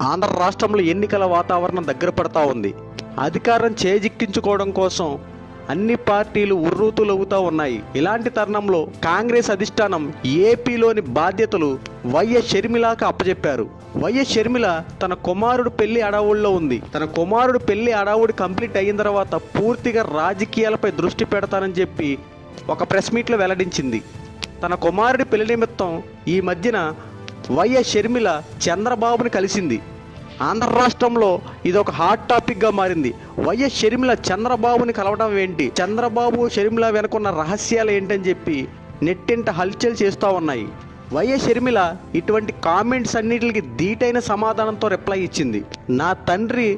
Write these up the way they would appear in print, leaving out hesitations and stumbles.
ఆంధ్ర రాష్ట్రంలో ఎన్నికల వాతావరణం దగ్గర పడతా ఉంది. అధికారం చేజిక్కించుకోవడం కోసం అన్ని పార్టీలు ఉర్రూతులవుతూ ఉన్నాయి. ఇలాంటి తరుణంలో కాంగ్రెస్ అధిష్టానం ఏపీలోని బాధ్యతలు వైఎస్ షర్మిలకు అప్పచెప్పారు. వైఎస్ షర్మిల తన కుమారుడు పెళ్లి అడావుడిలో ఉంది. తన కుమారుడు పెళ్లి అడావుడి కంప్లీట్ అయిన తర్వాత పూర్తిగా రాజకీయాలపై దృష్టి పెడతానని చెప్పి ఒక ప్రెస్ మీట్లో వెల్లడించింది. తన కుమారుడి పెళ్లి నిమిత్తం ఈ మధ్యన వైఎస్ షర్మిల చంద్రబాబుని కలిసింది. ఆంధ్ర రాష్ట్రంలో ఇది ఒక హాట్ టాపిక్గా మారింది. వైఎస్ షర్మిల చంద్రబాబుని కలవడం ఏంటి, చంద్రబాబు షర్మిల వెనుకున్న రహస్యాలు ఏంటని చెప్పి నెట్టింట హల్చల్ చేస్తూ ఉన్నాయి. వైఎస్ షర్మిల ఇటువంటి కామెంట్స్ అన్నిటికి ధీటైన సమాధానంతో రిప్లై ఇచ్చింది. నా తండ్రి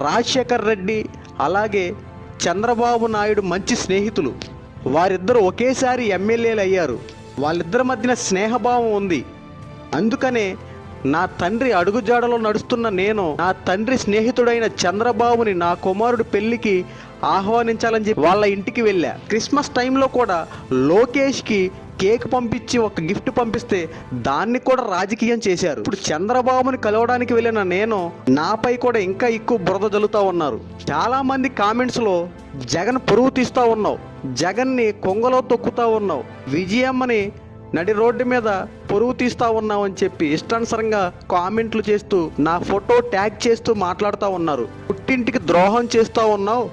రాజశేఖర్ రెడ్డి అలాగే చంద్రబాబు నాయుడు మంచి స్నేహితులు. వారిద్దరూ ఒకేసారి ఎమ్మెల్యేలు అయ్యారు. వాళ్ళిద్దరి మధ్యన స్నేహభావం ఉంది. అందుకనే నా తండ్రి అడుగుజాడలో నడుస్తున్న నేను నా తండ్రి స్నేహితుడైన చంద్రబాబుని నా కుమారుడు పెళ్లికి ఆహ్వానించాలని చెప్పి వాళ్ళ ఇంటికి వెళ్ళా. క్రిస్మస్ టైంలో కూడా లోకేష్కి కేక్ పంపించి ఒక గిఫ్ట్ పంపిస్తే దాన్ని కూడా రాజకీయం చేశారు. ఇప్పుడు చంద్రబాబుని కలవడానికి వెళ్ళిన నేను నాపై కూడా ఇంకా ఎక్కువ బురద జల్లుతూ ఉన్నారు. చాలా మంది కామెంట్స్లో జగన్ పరువు తీస్తూ ఉన్నావు, జగన్ని కొంగలో తొక్కుతూ ఉన్నావు, విజయమ్మని నడి రోడ్డు మీద పరువు తీస్తూ ఉన్నావు అని చెప్పి ఇష్టానుసారంగా కామెంట్లు చేస్తూ నా ఫోటో ట్యాగ్ చేస్తూ మాట్లాడుతూ ఉన్నారు. పుట్టింటికి ద్రోహం చేస్తూ ఉన్నావు,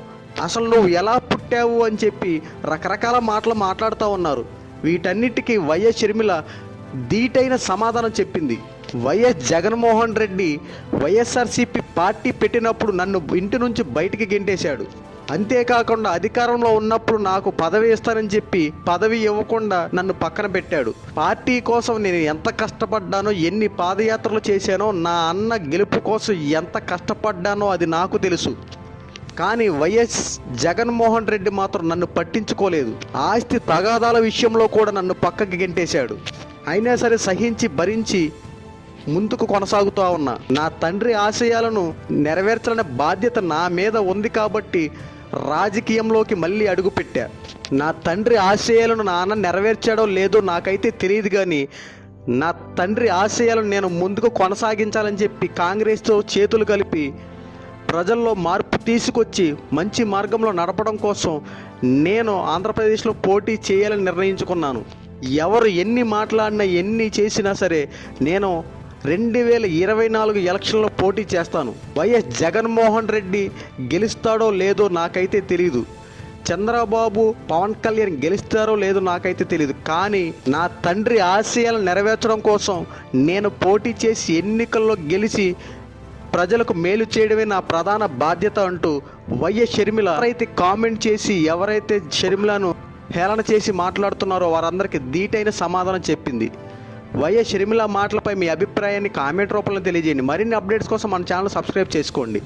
అసలు నువ్వు ఎలా పుట్టావు అని చెప్పి రకరకాల మాటలు మాట్లాడుతూ ఉన్నారు. వీటన్నిటికీ వైఎస్ షర్మిల ధీటైన సమాధానం చెప్పింది. వైఎస్ జగన్మోహన్ రెడ్డి వైఎస్ఆర్సీపీ పార్టీ పెట్టినప్పుడు నన్ను ఇంటి నుంచి బయటికి గెంటేశాడు. అంతేకాకుండా అధికారంలో ఉన్నప్పుడు నాకు పదవి ఇస్తానని చెప్పి పదవి ఇవ్వకుండా నన్ను పక్కన పెట్టాడు. పార్టీ కోసం నేను ఎంత కష్టపడ్డానో, ఎన్ని పాదయాత్రలు చేశానో, నా అన్న గెలుపు కోసం ఎంత కష్టపడ్డానో అది నాకు తెలుసు. కానీ వైఎస్ జగన్మోహన్ రెడ్డి మాత్రం నన్ను పట్టించుకోలేదు. ఆస్తి తగాదాల విషయంలో కూడా నన్ను పక్కకి గెంటేశాడు. అయినా సరే సహించి భరించి ముందుకు కొనసాగుతూ ఉన్నా. నా తండ్రి ఆశయాలను నెరవేర్చాలనే బాధ్యత నా మీద ఉంది కాబట్టి రాజకీయంలోకి మళ్ళీ అడుగుపెట్టా. నా తండ్రి ఆశయాలను నాన్న నెరవేర్చాడో లేదో నాకైతే తెలియదు, కానీ నా తండ్రి ఆశయాలను నేను ముందుకు కొనసాగించాలని చెప్పి కాంగ్రెస్తో చేతులు కలిపి ప్రజల్లో మార్పు తీసుకొచ్చి మంచి మార్గంలో నడపడం కోసం నేను ఆంధ్రప్రదేశ్లో పోటీ చేయాలని నిర్ణయించుకున్నాను. ఎవరు ఎన్ని మాట్లాడినా ఎన్ని చేసినా సరే నేను 2024 ఎలక్షన్లో పోటీ చేస్తాను. వైఎస్ జగన్మోహన్ రెడ్డి గెలుస్తాడో లేదో నాకైతే తెలీదు, చంద్రబాబు పవన్ కళ్యాణ్ గెలుస్తారో లేదో నాకైతే తెలియదు, కానీ నా తండ్రి ఆశయాలను నెరవేర్చడం కోసం నేను పోటీ చేసి ఎన్నికల్లో గెలిచి ప్రజలకు మేలు చేయడమే నా ప్రధాన బాధ్యత అంటూ వైఎస్ షర్మిల ఎవరైతే కామెంట్ చేసి ఎవరైతే షర్మిలను హేళన చేసి మాట్లాడుతున్నారో వారందరికీ ధీటైన సమాధానం చెప్పింది. వైఎస్ షర్మిల మాటలపై మీ అభిప్రాయాన్ని కామెంట్ రూపంలో తెలియజేయండి. మరిన్ని అప్డేట్స్ కోసం మన ఛానల్ సబ్స్క్రైబ్ చేసుకోండి.